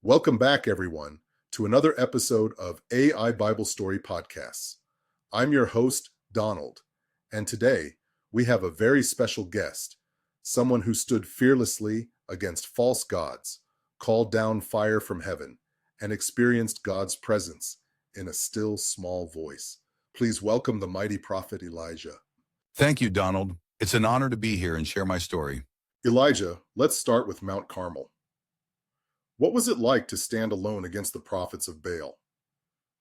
Welcome back, everyone, to another episode of AI Bible Story Podcasts. I'm your host, Donald, and today we have a very special guest, someone who stood fearlessly against false gods, called down fire from heaven, and experienced God's presence in a still small voice. Please welcome the mighty prophet Elijah. Thank you, Donald. It's an honor to be here and share my story. Elijah, let's start with Mount Carmel. What was it like to stand alone against the prophets of Baal?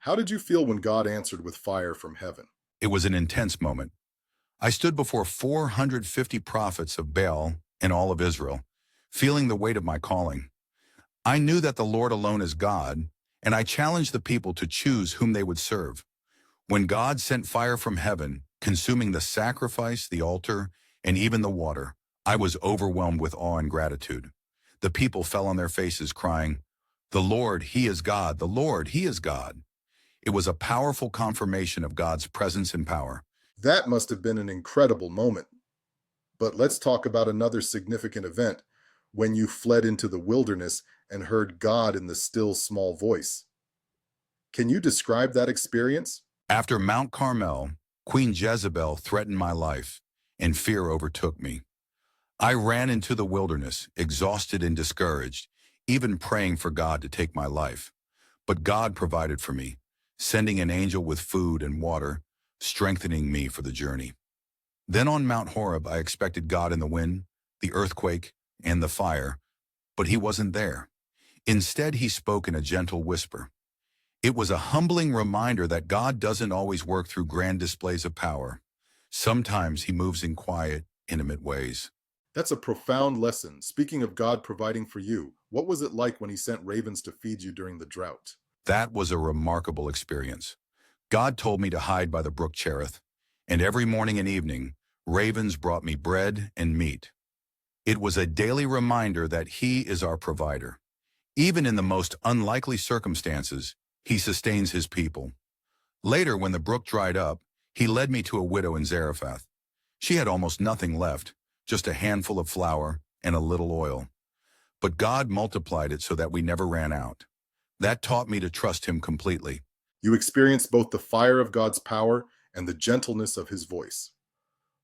How did you feel when God answered with fire from heaven? It was an intense moment. I stood before 450 prophets of Baal in all of Israel, feeling the weight of my calling. I knew that the Lord alone is God, and I challenged the people to choose whom they would serve. When God sent fire from heaven, consuming the sacrifice, the altar, and even the water, I was overwhelmed with awe and gratitude. The people fell on their faces crying, "The Lord, He is God! The Lord, He is God!" It was a powerful confirmation of God's presence and power. That must have been an incredible moment. But let's talk about another significant event, when you fled into the wilderness and heard God in the still small voice. Can you describe that experience? After Mount Carmel, Queen Jezebel threatened my life, and fear overtook me. I ran into the wilderness, exhausted and discouraged, even praying for God to take my life. But God provided for me, sending an angel with food and water, strengthening me for the journey. Then on Mount Horeb, I expected God in the wind, the earthquake, and the fire, but He wasn't there. Instead, He spoke in a gentle whisper. It was a humbling reminder that God doesn't always work through grand displays of power. Sometimes He moves in quiet, intimate ways. That's a profound lesson. Speaking of God providing for you, what was it like when He sent ravens to feed you during the drought? That was a remarkable experience. God told me to hide by the brook Cherith, and every morning and evening, ravens brought me bread and meat. It was a daily reminder that He is our provider. Even in the most unlikely circumstances, He sustains His people. Later, when the brook dried up, He led me to a widow in Zarephath. She had almost nothing left, just a handful of flour and a little oil. But God multiplied it so that we never ran out. That taught me to trust Him completely. You experienced both the fire of God's power and the gentleness of His voice.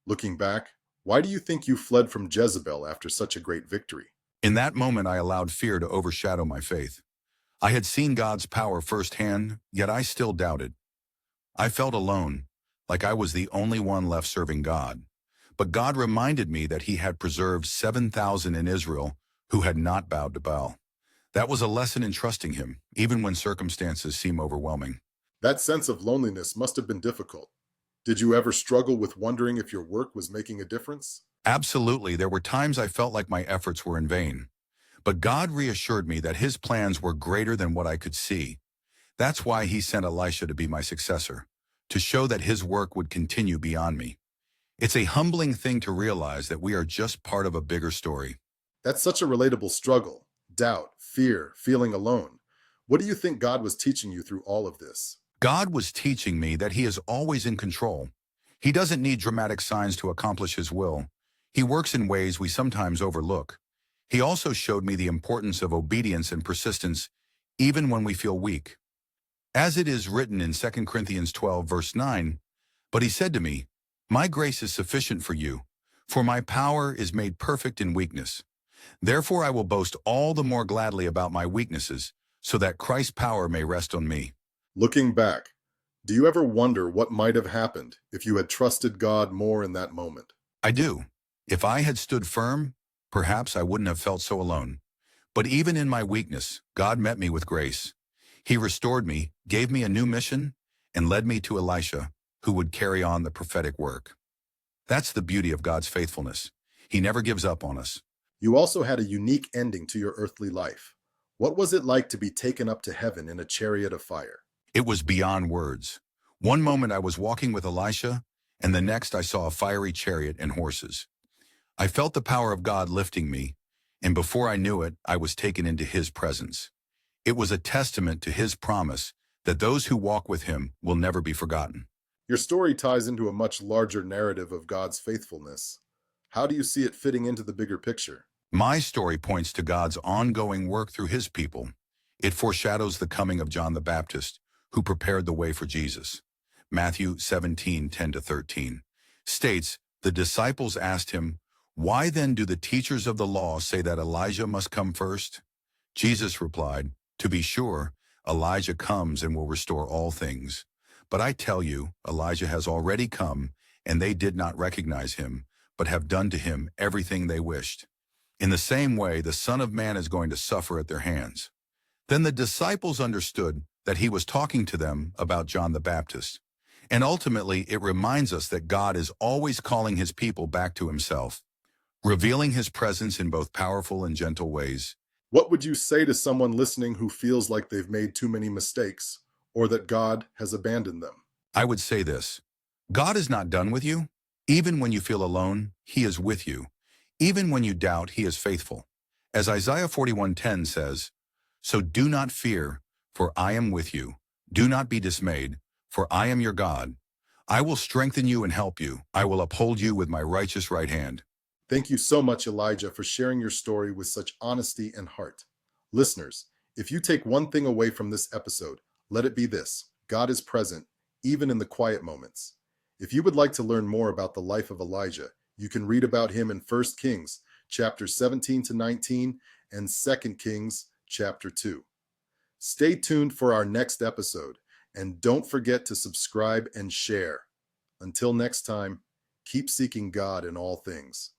Looking back, why do you think you fled from Jezebel after such a great victory? In that moment, I allowed fear to overshadow my faith. I had seen God's power firsthand, yet I still doubted. I felt alone, like I was the only one left serving God. But God reminded me that He had preserved 7,000 in Israel who had not bowed to Baal. That was a lesson in trusting Him, even when circumstances seem overwhelming. That sense of loneliness must have been difficult. Did you ever struggle with wondering if your work was making a difference? Absolutely, there were times I felt like my efforts were in vain. But God reassured me that His plans were greater than what I could see. That's why He sent Elisha to be my successor, to show that His work would continue beyond me. It's a humbling thing to realize that we are just part of a bigger story. That's such a relatable struggle. Doubt, fear, feeling alone. What do you think God was teaching you through all of this? God was teaching me that He is always in control. He doesn't need dramatic signs to accomplish His will. He works in ways we sometimes overlook. He also showed me the importance of obedience and persistence, even when we feel weak. As it is written in 2 Corinthians 12, verse 9, "But He said to me, 'My grace is sufficient for you, for my power is made perfect in weakness. Therefore I will boast all the more gladly about my weaknesses, so that Christ's power may rest on me.'" Looking back, do you ever wonder what might have happened if you had trusted God more in that moment? I do. If I had stood firm, perhaps I wouldn't have felt so alone. But even in my weakness, God met me with grace. He restored me, gave me a new mission, and led me to Elisha, who would carry on the prophetic work. That's the beauty of God's faithfulness. He never gives up on us. You also had a unique ending to your earthly life. What was it like to be taken up to heaven in a chariot of fire? It was beyond words. One moment I was walking with Elisha, and the next I saw a fiery chariot and horses. I felt the power of God lifting me, and before I knew it, I was taken into His presence. It was a testament to His promise that those who walk with Him will never be forgotten. Your story ties into a much larger narrative of God's faithfulness. How do you see it fitting into the bigger picture? My story points to God's ongoing work through His people. It foreshadows the coming of John the Baptist, who prepared the way for Jesus. Matthew 17:10-13 states, "The disciples asked him, 'Why then do the teachers of the law say that Elijah must come first?' Jesus replied, 'To be sure, Elijah comes and will restore all things. But I tell you, Elijah has already come, and they did not recognize him, but have done to him everything they wished. In the same way, the Son of Man is going to suffer at their hands.'" Then the disciples understood that he was talking to them about John the Baptist. And ultimately, it reminds us that God is always calling his people back to himself, revealing his presence in both powerful and gentle ways. What would you say to someone listening who feels like they've made too many mistakes or that God has abandoned them? I would say this: God is not done with you. Even when you feel alone, he is with you. Even when you doubt, he is faithful. As Isaiah 41:10 says, "So do not fear, for I am with you. Do not be dismayed, for I am your God. I will strengthen you and help you. I will uphold you with my righteous right hand." Thank you so much, Elijah, for sharing your story with such honesty and heart. Listeners, if you take one thing away from this episode, let it be this: God is present, even in the quiet moments. If you would like to learn more about the life of Elijah, you can read about him in 1 Kings, chapters 17-19, and 2 Kings, chapter 2. Stay tuned for our next episode, and don't forget to subscribe and share. Until next time, keep seeking God in all things.